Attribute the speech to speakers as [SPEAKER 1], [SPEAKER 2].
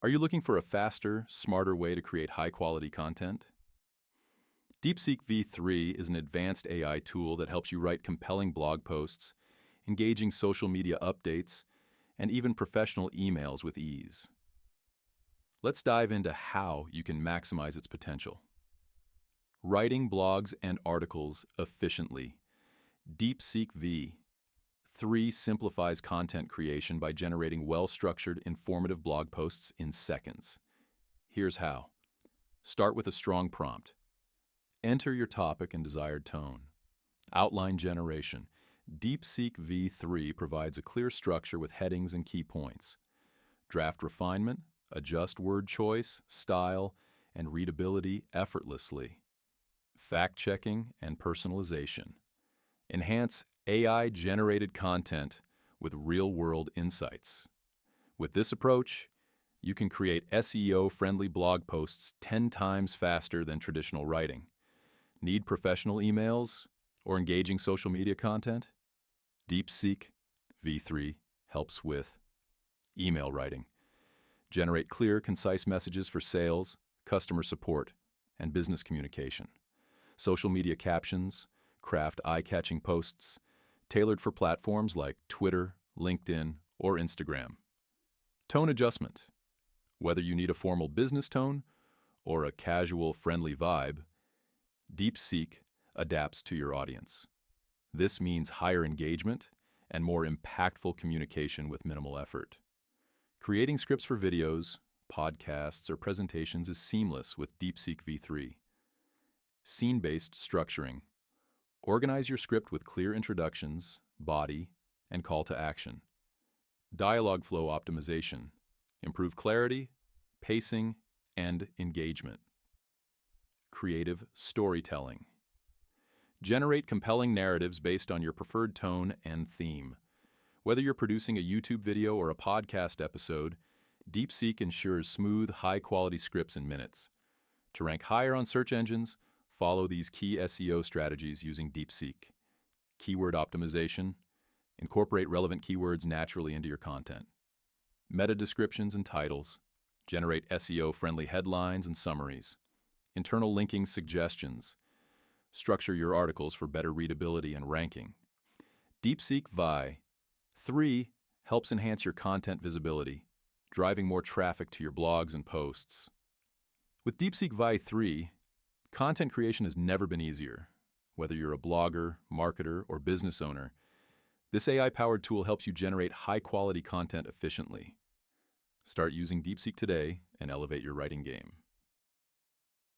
[SPEAKER 1] Are you looking for a faster, smarter way to create high-quality content? Deepseek V3 is an advanced AI tool that helps you write compelling blog posts, engaging social media updates, and even professional emails with ease. Let's dive into how you can maximize its potential. Writing blogs and articles efficiently. Deepseek V3 simplifies content creation by generating well-structured, informative blog posts in seconds. Here's how. Start with a strong prompt. Enter your topic and desired tone. Outline generation. Deepseek V3 provides a clear structure with headings and key points. Draft refinement, adjust word choice, style, and readability effortlessly. Fact-checking and personalization. Enhance AI-generated content with real-world insights. With this approach, you can create SEO-friendly blog posts 10 times faster than traditional writing. Need professional emails or engaging social media content? Deepseek V3 helps with email writing. Generate clear, concise messages for sales, customer support, and business communication. Social media captions, craft eye-catching posts, tailored for platforms like Twitter, LinkedIn, or Instagram. Tone adjustment. Whether you need a formal business tone or a casual, friendly vibe, Deepseek adapts to your audience. This means higher engagement and more impactful communication with minimal effort. Creating scripts for videos, podcasts, or presentations is seamless with Deepseek V3. Scene-based structuring. Organize your script with clear introductions, body, and call to action. Dialogue flow optimization. Improve clarity, pacing, and engagement. Creative storytelling. Generate compelling narratives based on your preferred tone and theme. Whether you're producing a YouTube video or a podcast episode, Deepseek ensures smooth, high-quality scripts in minutes. To rank higher on search engines, follow these key SEO strategies using Deepseek. Keyword optimization. Incorporate relevant keywords naturally into your content. Meta descriptions and titles. Generate SEO-friendly headlines and summaries. Internal linking suggestions. Structure your articles for better readability and ranking. Deepseek V3 helps enhance your content visibility, driving more traffic to your blogs and posts. With Deepseek V3, content creation has never been easier. Whether you're a blogger, marketer, or business owner, this AI-powered tool helps you generate high-quality content efficiently. Start using Deepseek today and elevate your writing game.